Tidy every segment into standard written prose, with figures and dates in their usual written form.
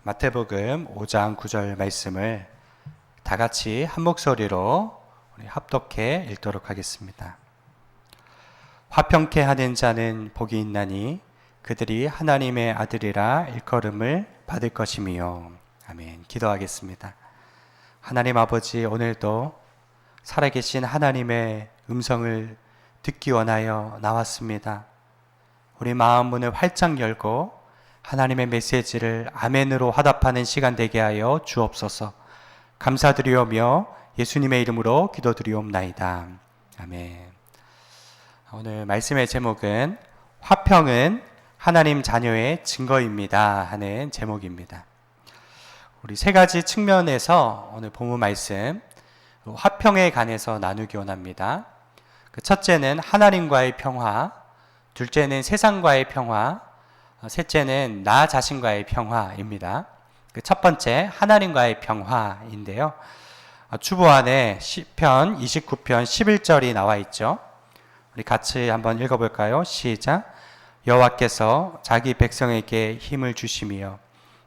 마태복음 5장 9절 말씀을 다 같이 한 목소리로 우리 합독해 읽도록 하겠습니다. 화평케 하는 자는 복이 있나니 그들이 하나님의 아들이라 일컬음을 받을 것이미요. 아멘. 기도하겠습니다. 하나님 아버지, 오늘도 살아계신 하나님의 음성을 듣기 원하여 나왔습니다. 우리 마음 문을 활짝 열고 하나님의 메시지를 아멘으로 화답하는 시간 되게 하여 주옵소서. 감사드리오며 예수님의 이름으로 기도드리옵나이다. 아멘. 오늘 말씀의 제목은 화평은 하나님 자녀의 증거입니다 하는 제목입니다. 우리 세 가지 측면에서 오늘 본문 말씀 화평에 관해서 나누기 원합니다. 첫째는 하나님과의 평화, 둘째는 세상과의 평화, 셋째는 나 자신과의 평화입니다. 첫 번째 하나님과의 평화인데요. 주보안에 시편 29편 11절이 나와 있죠. 우리 같이 한번 읽어볼까요? 시작. 여호와께서 자기 백성에게 힘을 주시며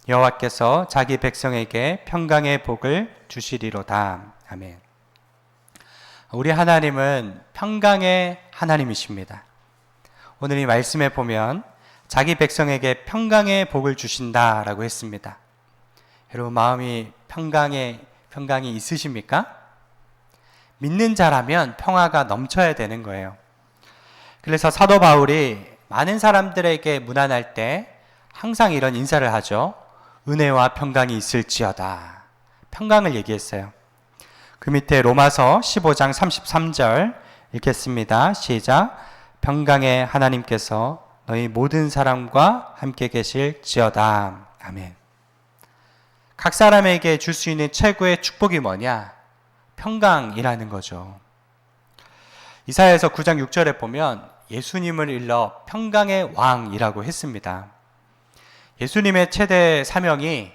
여호와께서 자기 백성에게 평강의 복을 주시리로다. 아멘. 우리 하나님은 평강의 하나님이십니다. 오늘 이 말씀에 보면 자기 백성에게 평강의 복을 주신다라고 했습니다. 여러분 마음이 평강이 있으십니까? 믿는 자라면 평화가 넘쳐야 되는 거예요. 그래서 사도 바울이 많은 사람들에게 문안할 때 항상 이런 인사를 하죠. 은혜와 평강이 있을지어다. 평강을 얘기했어요. 그 밑에 로마서 15장 33절 읽겠습니다. 시작. 평강의 하나님께서 너희 모든 사람과 함께 계실지어다. 아멘. 각 사람에게 줄 수 있는 최고의 축복이 뭐냐? 평강이라는 거죠. 이사야서 9장 6절에 보면 예수님을 일러 평강의 왕이라고 했습니다. 예수님의 최대 사명이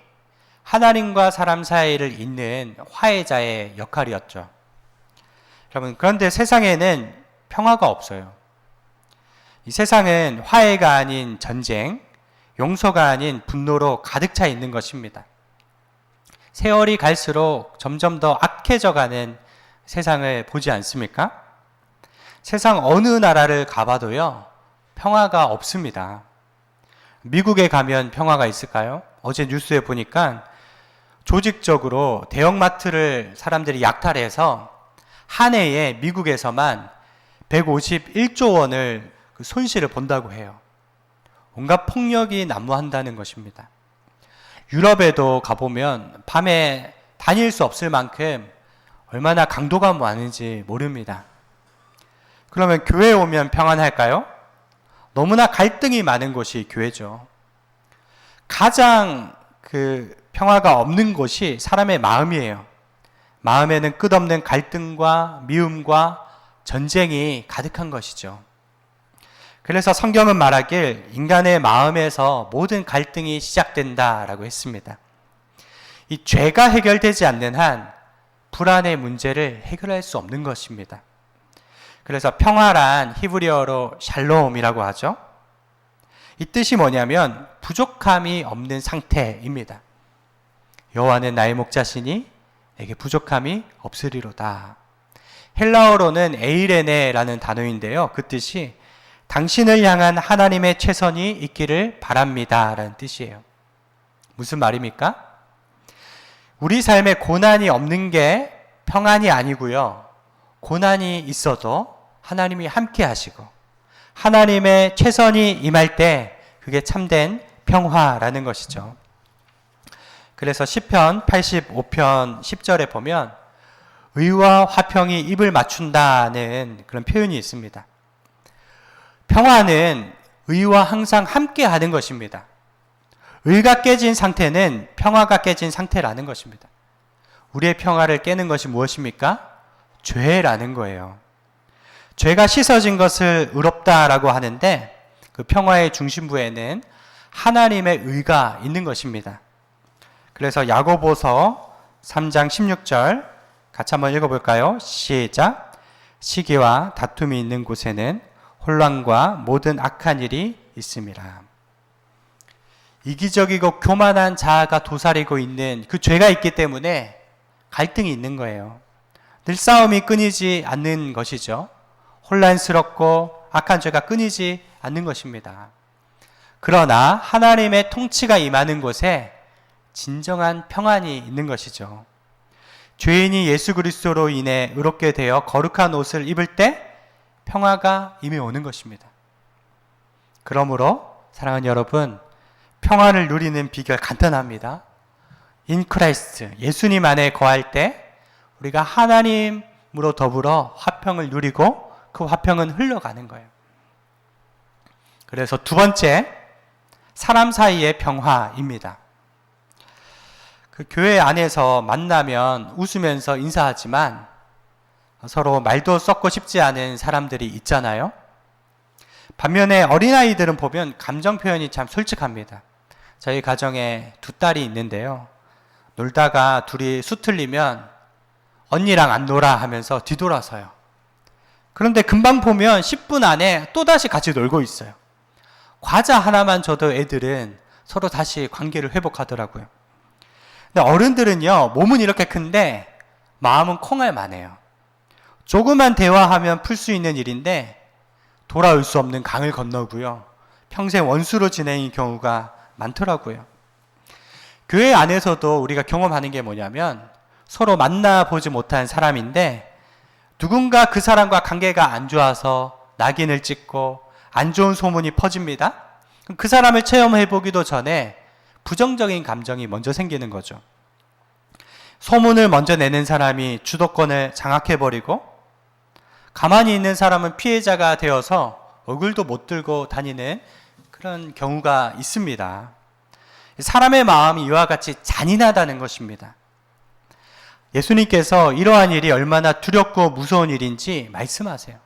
하나님과 사람 사이를 잇는 화해자의 역할이었죠. 여러분, 그런데 세상에는 평화가 없어요. 이 세상은 화해가 아닌 전쟁, 용서가 아닌 분노로 가득 차 있는 것입니다. 세월이 갈수록 점점 더 악해져가는 세상을 보지 않습니까? 세상 어느 나라를 가봐도요, 평화가 없습니다. 미국에 가면 평화가 있을까요? 어제 뉴스에 보니까 조직적으로 대형마트를 사람들이 약탈해서 한 해에 미국에서만 151조 원을 손실을 본다고 해요. 온갖 폭력이 난무한다는 것입니다. 유럽에도 가보면 밤에 다닐 수 없을 만큼 얼마나 강도가 많은지 모릅니다. 그러면 교회에 오면 평안할까요? 너무나 갈등이 많은 곳이 교회죠. 가장 평화가 없는 곳이 사람의 마음이에요. 마음에는 끝없는 갈등과 미움과 전쟁이 가득한 것이죠. 그래서 성경은 말하길 인간의 마음에서 모든 갈등이 시작된다라고 했습니다. 이 죄가 해결되지 않는 한 불안의 문제를 해결할 수 없는 것입니다. 그래서 평화란 히브리어로 샬롬이라고 하죠. 이 뜻이 뭐냐면 부족함이 없는 상태입니다. 여호와는 나의 목자시니 내게 부족함이 없으리로다. 헬라어로는 에이레네라는 단어인데요. 그 뜻이 당신을 향한 하나님의 최선이 있기를 바랍니다 라는 뜻이에요. 무슨 말입니까? 우리 삶에 고난이 없는 게 평안이 아니고요. 고난이 있어도 하나님이 함께 하시고 하나님의 최선이 임할 때 그게 참된 평화라는 것이죠. 그래서 시편 85편 10절에 보면 의와 화평이 입을 맞춘다는 그런 표현이 있습니다. 평화는 의와 항상 함께 하는 것입니다. 의가 깨진 상태는 평화가 깨진 상태라는 것입니다. 우리의 평화를 깨는 것이 무엇입니까? 죄라는 거예요. 죄가 씻어진 것을 의롭다라고 하는데 그 평화의 중심부에는 하나님의 의가 있는 것입니다. 그래서 야고보서 3장 16절 같이 한번 읽어볼까요? 시작. 시기와 다툼이 있는 곳에는 혼란과 모든 악한 일이 있음이라. 이기적이고 교만한 자아가 도사리고 있는 그 죄가 있기 때문에 갈등이 있는 거예요. 늘 싸움이 끊이지 않는 것이죠. 혼란스럽고 악한 죄가 끊이지 않는 것입니다. 그러나 하나님의 통치가 임하는 곳에 진정한 평안이 있는 것이죠. 죄인이 예수 그리스도로 인해 의롭게 되어 거룩한 옷을 입을 때 평화가 임해 오는 것입니다. 그러므로 사랑하는 여러분, 평화를 누리는 비결 간단합니다. In Christ, 예수님 안에 거할 때 우리가 하나님으로 더불어 화평을 누리고 그 화평은 흘러가는 거예요. 그래서 두 번째, 사람 사이의 평화입니다. 그 교회 안에서 만나면 웃으면서 인사하지만 서로 말도 섞고 싶지 않은 사람들이 있잖아요. 반면에 어린아이들은 보면 감정 표현이 참 솔직합니다. 저희 가정에 두 딸이 있는데요. 놀다가 둘이 수틀리면 언니랑 안 놀아 하면서 뒤돌아서요. 그런데 금방 보면 10분 안에 또다시 같이 놀고 있어요. 과자 하나만 줘도 애들은 서로 다시 관계를 회복하더라고요. 근데 어른들은요, 몸은 이렇게 큰데 마음은 콩알만해요. 조그만 대화하면 풀 수 있는 일인데 돌아올 수 없는 강을 건너고요. 평생 원수로 지내는 경우가 많더라고요. 교회 안에서도 우리가 경험하는 게 뭐냐면 서로 만나보지 못한 사람인데 누군가 그 사람과 관계가 안 좋아서 낙인을 찍고 안 좋은 소문이 퍼집니다. 그 사람을 체험해보기도 전에 부정적인 감정이 먼저 생기는 거죠. 소문을 먼저 내는 사람이 주도권을 장악해버리고 가만히 있는 사람은 피해자가 되어서 얼굴도 못 들고 다니는 그런 경우가 있습니다. 사람의 마음이 이와 같이 잔인하다는 것입니다. 예수님께서 이러한 일이 얼마나 두렵고 무서운 일인지 말씀하세요.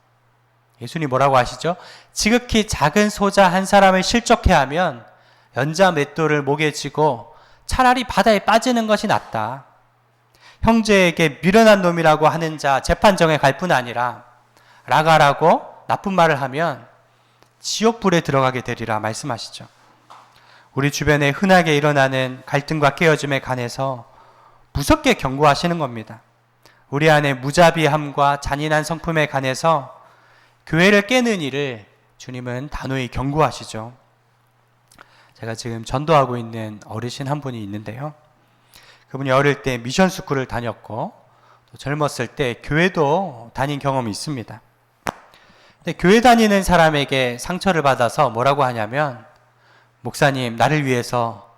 예수님 뭐라고 하시죠? 지극히 작은 소자 한 사람을 실족해 하면 연자 맷돌을 목에 쥐고 차라리 바다에 빠지는 것이 낫다. 형제에게 미련한 놈이라고 하는 자 재판정에 갈 뿐 아니라 라가라고 나쁜 말을 하면 지옥불에 들어가게 되리라 말씀하시죠. 우리 주변에 흔하게 일어나는 갈등과 깨어짐에 관해서 무섭게 경고하시는 겁니다. 우리 안에 무자비함과 잔인한 성품에 관해서 교회를 깨는 일을 주님은 단호히 경고하시죠. 제가 지금 전도하고 있는 어르신 한 분이 있는데요. 그분이 어릴 때 미션 스쿨을 다녔고 또 젊었을 때 교회도 다닌 경험이 있습니다. 근데 교회 다니는 사람에게 상처를 받아서 뭐라고 하냐면 목사님, 나를 위해서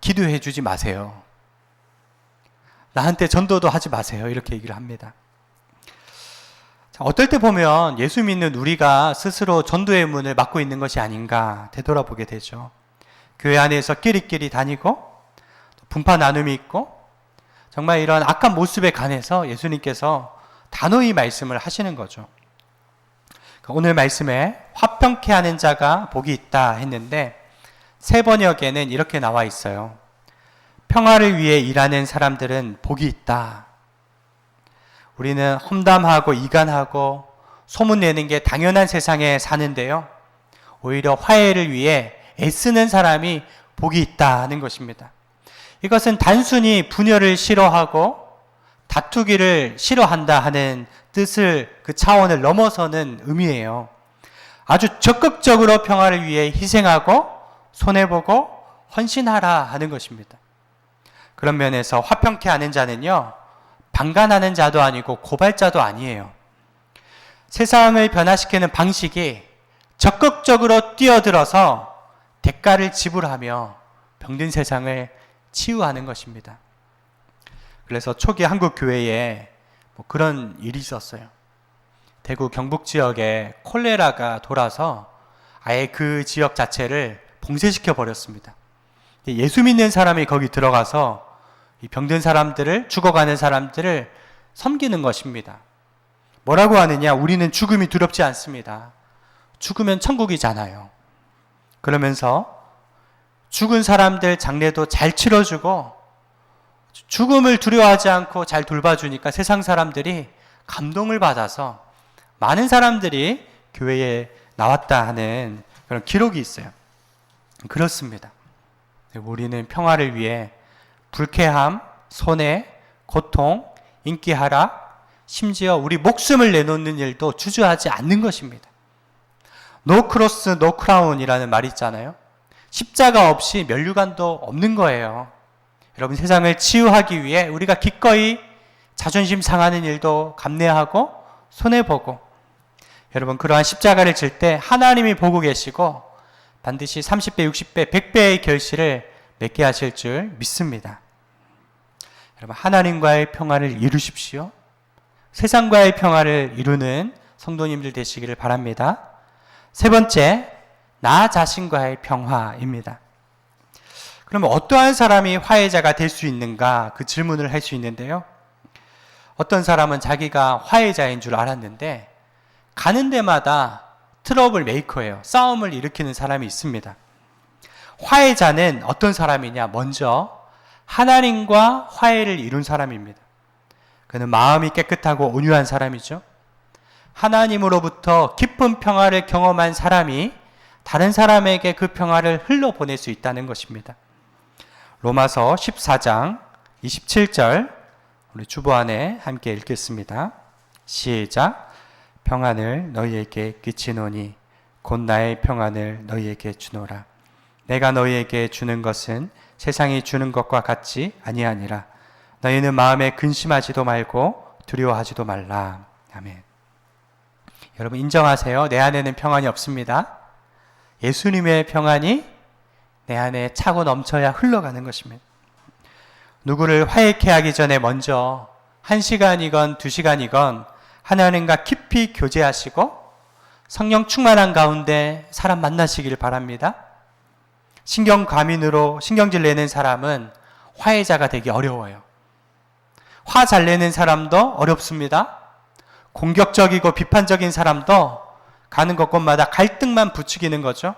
기도해 주지 마세요. 나한테 전도도 하지 마세요. 이렇게 얘기를 합니다. 자, 어떨 때 보면 예수 믿는 우리가 스스로 전도의 문을 막고 있는 것이 아닌가 되돌아보게 되죠. 교회 안에서 끼리끼리 다니고 분파 나눔이 있고 정말 이런 악한 모습에 관해서 예수님께서 단호히 말씀을 하시는 거죠. 오늘 말씀에 화평케 하는 자가 복이 있다 했는데 새 번역에는 이렇게 나와 있어요. 평화를 위해 일하는 사람들은 복이 있다. 우리는 험담하고 이간하고 소문내는 게 당연한 세상에 사는데요. 오히려 화해를 위해 애쓰는 사람이 복이 있다는 것입니다. 이것은 단순히 분열을 싫어하고 다투기를 싫어한다 하는 뜻을 그 차원을 넘어서는 의미예요. 아주 적극적으로 평화를 위해 희생하고 손해보고 헌신하라 하는 것입니다. 그런 면에서 화평케 하는 자는요, 방관하는 자도 아니고 고발자도 아니에요. 세상을 변화시키는 방식이 적극적으로 뛰어들어서 대가를 지불하며 병든 세상을 치유하는 것입니다. 그래서 초기 한국 교회에 그런 일이 있었어요. 대구 경북 지역에 콜레라가 돌아서 아예 그 지역 자체를 봉쇄시켜 버렸습니다. 예수 믿는 사람이 거기 들어가서 이 병든 사람들을, 죽어가는 사람들을 섬기는 것입니다. 뭐라고 하느냐? 우리는 죽음이 두렵지 않습니다. 죽으면 천국이잖아요. 그러면서 죽은 사람들 장례도 잘 치러주고 죽음을 두려워하지 않고 잘 돌봐주니까 세상 사람들이 감동을 받아서 많은 사람들이 교회에 나왔다 하는 그런 기록이 있어요. 그렇습니다. 우리는 평화를 위해 불쾌함, 손해, 고통, 인기 하락, 심지어 우리 목숨을 내놓는 일도 주저하지 않는 것입니다. No cross, no crown이라는 말이 있잖아요. 십자가 없이 면류관도 없는 거예요. 여러분, 세상을 치유하기 위해 우리가 기꺼이 자존심 상하는 일도 감내하고 손해보고, 여러분, 그러한 십자가를 질 때 하나님이 보고 계시고 반드시 30배, 60배, 100배의 결실을 맺게 하실 줄 믿습니다. 여러분, 하나님과의 평화를 이루십시오. 세상과의 평화를 이루는 성도님들 되시기를 바랍니다. 세 번째, 나 자신과의 평화입니다. 그러면 어떠한 사람이 화해자가 될 수 있는가? 그 질문을 할 수 있는데요. 어떤 사람은 자기가 화해자인 줄 알았는데 가는 데마다 트러블 메이커예요. 싸움을 일으키는 사람이 있습니다. 화해자는 어떤 사람이냐? 먼저 하나님과 화해를 이룬 사람입니다. 그는 마음이 깨끗하고 온유한 사람이죠. 하나님으로부터 깊은 평화를 경험한 사람이 다른 사람에게 그 평화를 흘러보낼 수 있다는 것입니다. 로마서 14장 27절 우리 주보 안에 함께 읽겠습니다. 시작. 평안을 너희에게 끼치노니 곧 나의 평안을 너희에게 주노라. 내가 너희에게 주는 것은 세상이 주는 것과 같지 아니하니라. 너희는 마음에 근심하지도 말고 두려워하지도 말라. 아멘. 여러분, 인정하세요. 내 안에는 평안이 없습니다. 예수님의 평안이 내 안에 차고 넘쳐야 흘러가는 것입니다. 누구를 화해케 하기 전에 먼저 1시간이건 2시간이건 하나님과 깊이 교제하시고 성령 충만한 가운데 사람 만나시기를 바랍니다. 신경과민으로 신경질 내는 사람은 화해자가 되기 어려워요. 화 잘 내는 사람도 어렵습니다. 공격적이고 비판적인 사람도 가는 곳곳마다 갈등만 부추기는 거죠.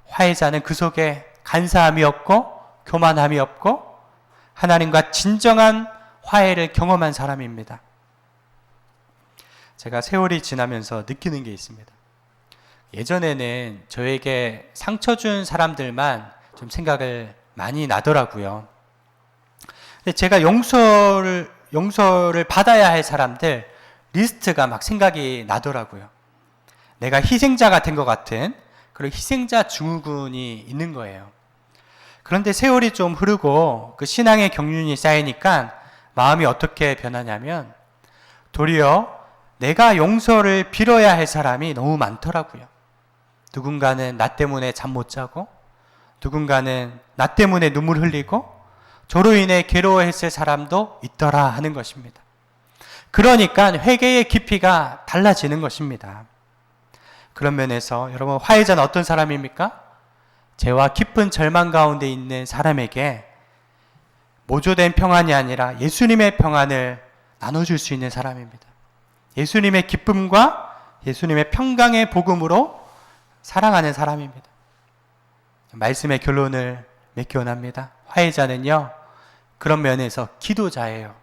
화해자는 그 속에 간사함이 없고 교만함이 없고 하나님과 진정한 화해를 경험한 사람입니다. 제가 세월이 지나면서 느끼는 게 있습니다. 예전에는 저에게 상처 준 사람들만 좀 생각을 많이 나더라고요. 근데 제가 용서를 받아야 할 사람들 리스트가 막 생각이 나더라고요. 내가 희생자가 된 것 같은 그런 희생자 증후군이 있는 거예요. 그런데 세월이 좀 흐르고 그 신앙의 경륜이 쌓이니까 마음이 어떻게 변하냐면 도리어 내가 용서를 빌어야 할 사람이 너무 많더라고요. 누군가는 나 때문에 잠 못 자고, 누군가는 나 때문에 눈물 흘리고, 저로 인해 괴로워했을 사람도 있더라 하는 것입니다. 그러니까 회개의 깊이가 달라지는 것입니다. 그런 면에서 여러분, 화해자는 어떤 사람입니까? 죄와 깊은 절망 가운데 있는 사람에게 모조된 평안이 아니라 예수님의 평안을 나눠줄 수 있는 사람입니다. 예수님의 기쁨과 예수님의 평강의 복음으로 사랑하는 사람입니다. 말씀의 결론을 맺기 원합니다. 화해자는요, 그런 면에서 기도자예요.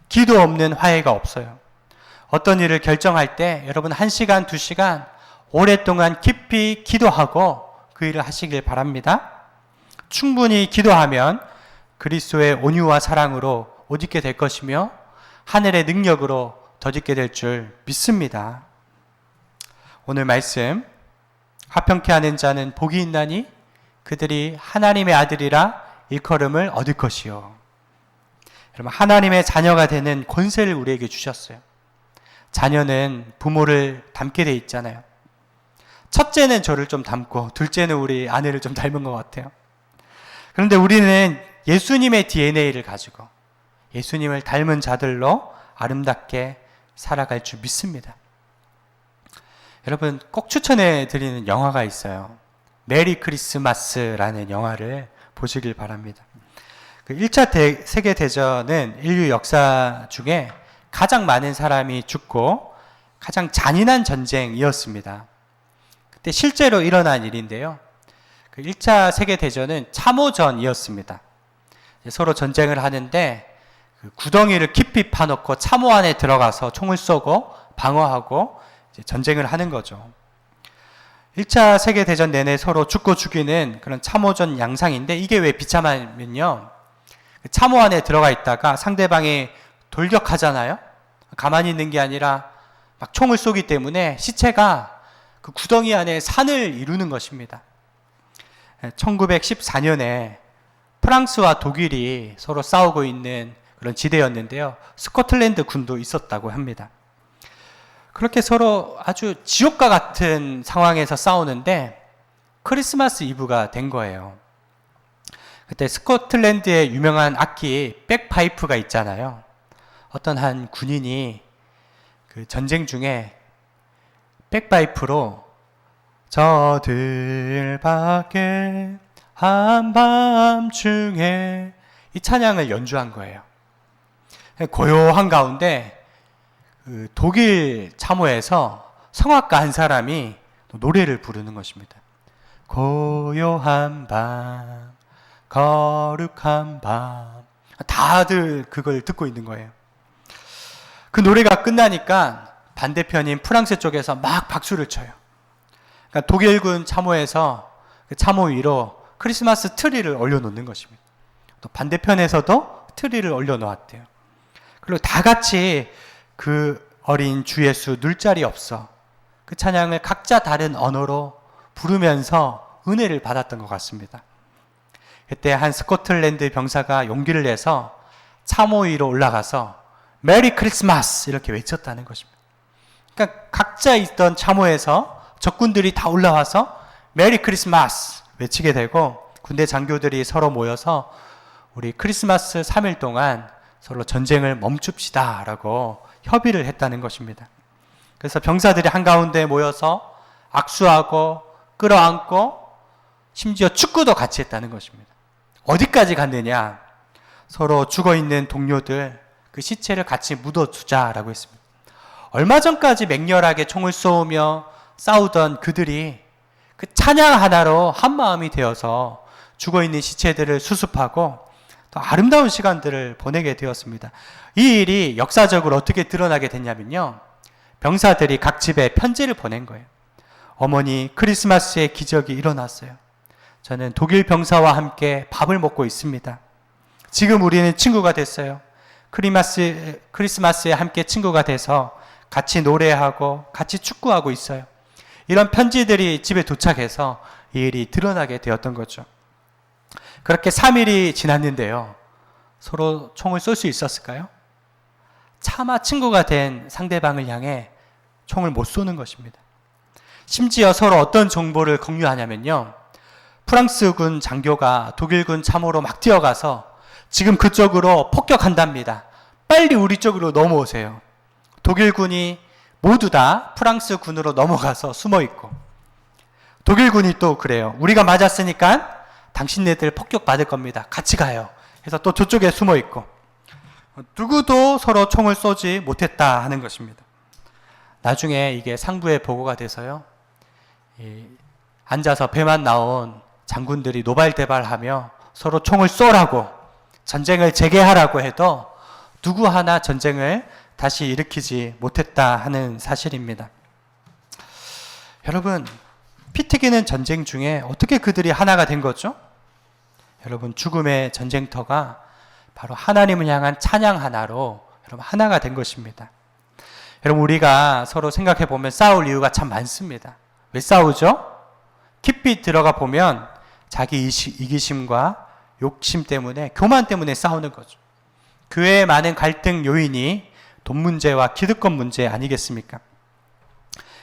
기도 없는 화해가 없어요. 어떤 일을 결정할 때 여러분 1시간, 2시간 오랫동안 깊이 기도하고 그 일을 하시길 바랍니다. 충분히 기도하면 그리스도의 온유와 사랑으로 옷 입게 될 것이며 하늘의 능력으로 덧입게 될 줄 믿습니다. 오늘 말씀, 화평케 하는 자는 복이 있나니 그들이 하나님의 아들이라 일컬음을 얻을 것이요. 여러분, 하나님의 자녀가 되는 권세를 우리에게 주셨어요. 자녀는 부모를 닮게 돼 있잖아요. 첫째는 저를 좀 닮고 둘째는 우리 아내를 좀 닮은 것 같아요. 그런데 우리는 예수님의 DNA를 가지고 예수님을 닮은 자들로 아름답게 살아갈 줄 믿습니다. 여러분, 꼭 추천해 드리는 영화가 있어요. 메리 크리스마스라는 영화를 보시길 바랍니다. 그 1차 세계대전은 인류 역사 중에 가장 많은 사람이 죽고 가장 잔인한 전쟁이었습니다. 그때 실제로 일어난 일인데요. 그 1차 세계대전은 참호전이었습니다. 서로 전쟁을 하는데 그 구덩이를 깊이 파놓고 참호 안에 들어가서 총을 쏘고 방어하고 이제 전쟁을 하는 거죠. 1차 세계대전 내내 서로 죽고 죽이는 그런 참호전 양상인데, 이게 왜 비참하면요, 참호 안에 들어가 있다가 상대방이 돌격하잖아요. 가만히 있는 게 아니라 막 총을 쏘기 때문에 시체가 그 구덩이 안에 산을 이루는 것입니다. 1914년에 프랑스와 독일이 서로 싸우고 있는 그런 지대였는데요, 스코틀랜드 군도 있었다고 합니다. 그렇게 서로 아주 지옥과 같은 상황에서 싸우는데 크리스마스 이브가 된 거예요. 그때 스코틀랜드의 유명한 악기 백파이프가 있잖아요. 어떤 한 군인이 그 전쟁 중에 백파이프로 저들 밖에 한밤중에 이 찬양을 연주한 거예요. 고요한 가운데 그 독일 참호에서 성악가 한 사람이 노래를 부르는 것입니다. 고요한 밤, 거룩한 밤. 다들 그걸 듣고 있는 거예요. 그 노래가 끝나니까 반대편인 프랑스 쪽에서 막 박수를 쳐요. 그러니까 독일군 참호에서 그 참호 위로 크리스마스 트리를 올려놓는 것입니다. 또 반대편에서도 트리를 올려놓았대요. 그리고 다 같이 그 어린 주 예수 늘 자리 없어 그 찬양을 각자 다른 언어로 부르면서 은혜를 받았던 것 같습니다. 그때 한 스코틀랜드 병사가 용기를 내서 참호 위로 올라가서 메리 크리스마스 이렇게 외쳤다는 것입니다. 그러니까 각자 있던 참호에서 적군들이 다 올라와서 메리 크리스마스 외치게 되고, 군대 장교들이 서로 모여서 우리 크리스마스 3일 동안 서로 전쟁을 멈춥시다 라고 협의를 했다는 것입니다. 그래서 병사들이 한가운데 모여서 악수하고 끌어안고 심지어 축구도 같이 했다는 것입니다. 어디까지 갔느냐, 서로 죽어있는 동료들 그 시체를 같이 묻어두자라고 했습니다. 얼마 전까지 맹렬하게 총을 쏘으며 싸우던 그들이 그 찬양 하나로 한마음이 되어서 죽어있는 시체들을 수습하고 또 아름다운 시간들을 보내게 되었습니다. 이 일이 역사적으로 어떻게 드러나게 됐냐면요, 병사들이 각 집에 편지를 보낸 거예요. 어머니, 크리스마스의 기적이 일어났어요. 저는 독일 병사와 함께 밥을 먹고 있습니다. 지금 우리는 친구가 됐어요. 크리스마스에 함께 친구가 돼서 같이 노래하고 같이 축구하고 있어요. 이런 편지들이 집에 도착해서 이 일이 드러나게 되었던 거죠. 그렇게 3일이 지났는데요, 서로 총을 쏠 수 있었을까요? 차마 친구가 된 상대방을 향해 총을 못 쏘는 것입니다. 심지어 서로 어떤 정보를 공유하냐면요, 프랑스군 장교가 독일군 참호로 막 뛰어가서 지금 그쪽으로 폭격한답니다. 빨리 우리 쪽으로 넘어오세요. 독일군이 모두 다 프랑스 군으로 넘어가서 숨어 있고, 독일군이 또 그래요. 우리가 맞았으니까 당신네들 폭격받을 겁니다. 같이 가요. 그래서 또 저쪽에 숨어 있고, 누구도 서로 총을 쏘지 못했다 하는 것입니다. 나중에 이게 상부에 보고가 돼서요, 앉아서 배만 나온 장군들이 노발대발하며 서로 총을 쏘라고, 전쟁을 재개하라고 해도 누구 하나 전쟁을 다시 일으키지 못했다 하는 사실입니다. 여러분, 피 튀기는 전쟁 중에 어떻게 그들이 하나가 된 거죠? 여러분, 죽음의 전쟁터가 바로 하나님을 향한 찬양 하나로 여러분 하나가 된 것입니다. 여러분, 우리가 서로 생각해 보면 싸울 이유가 참 많습니다. 왜 싸우죠? 깊이 들어가 보면 자기 이기심과 욕심 때문에, 교만 때문에 싸우는 거죠. 교회의 많은 갈등 요인이 돈 문제와 기득권 문제 아니겠습니까?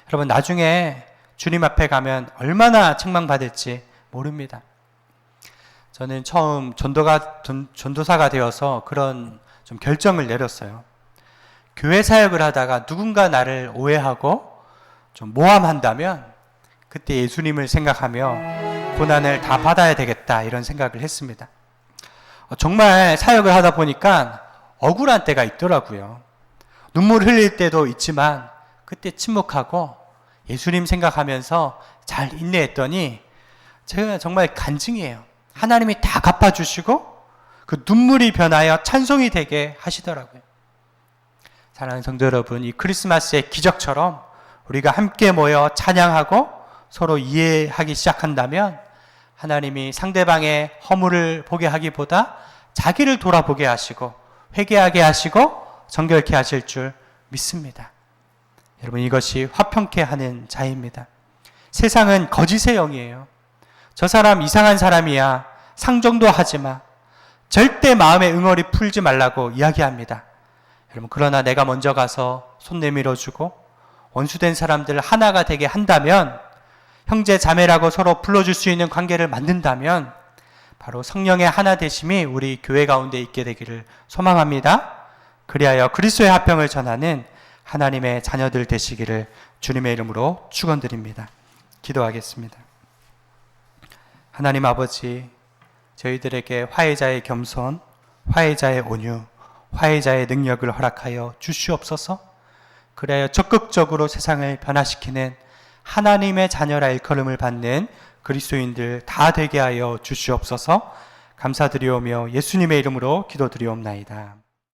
여러분, 나중에 주님 앞에 가면 얼마나 책망받을지 모릅니다. 저는 처음 전도사가 되어서 그런 좀 결정을 내렸어요. 교회 사역을 하다가 누군가 나를 오해하고 좀 모함한다면 그때 예수님을 생각하며 고난을 다 받아야 되겠다, 이런 생각을 했습니다. 정말 사역을 하다 보니까 억울한 때가 있더라고요. 눈물 흘릴 때도 있지만 그때 침묵하고 예수님 생각하면서 잘 인내했더니 제가 정말 간증이에요. 하나님이 다 갚아주시고 그 눈물이 변하여 찬송이 되게 하시더라고요. 사랑하는 성도 여러분, 이 크리스마스의 기적처럼 우리가 함께 모여 찬양하고 서로 이해하기 시작한다면 하나님이 상대방의 허물을 보게 하기보다 자기를 돌아보게 하시고 회개하게 하시고 정결케 하실 줄 믿습니다. 여러분, 이것이 화평케 하는 자입니다. 세상은 거짓의 영이에요. 저 사람 이상한 사람이야. 상종도 하지 마. 절대 마음의 응어리 풀지 말라고 이야기합니다. 여러분, 그러나 내가 먼저 가서 손 내밀어 주고 원수된 사람들 하나가 되게 한다면, 형제 자매라고 서로 불러줄 수 있는 관계를 만든다면 바로 성령의 하나 되심이 우리 교회 가운데 있게 되기를 소망합니다. 그리하여 그리스도의 화평을 전하는 하나님의 자녀들 되시기를 주님의 이름으로 축원드립니다. 기도하겠습니다. 하나님 아버지, 저희들에게 화해자의 겸손, 화해자의 온유, 화해자의 능력을 허락하여 주시옵소서. 그래야 적극적으로 세상을 변화시키는 하나님의 자녀라 일컬음을 받는 그리스도인들 다 되게 하여 주시옵소서. 감사드리오며 예수님의 이름으로 기도드리옵나이다.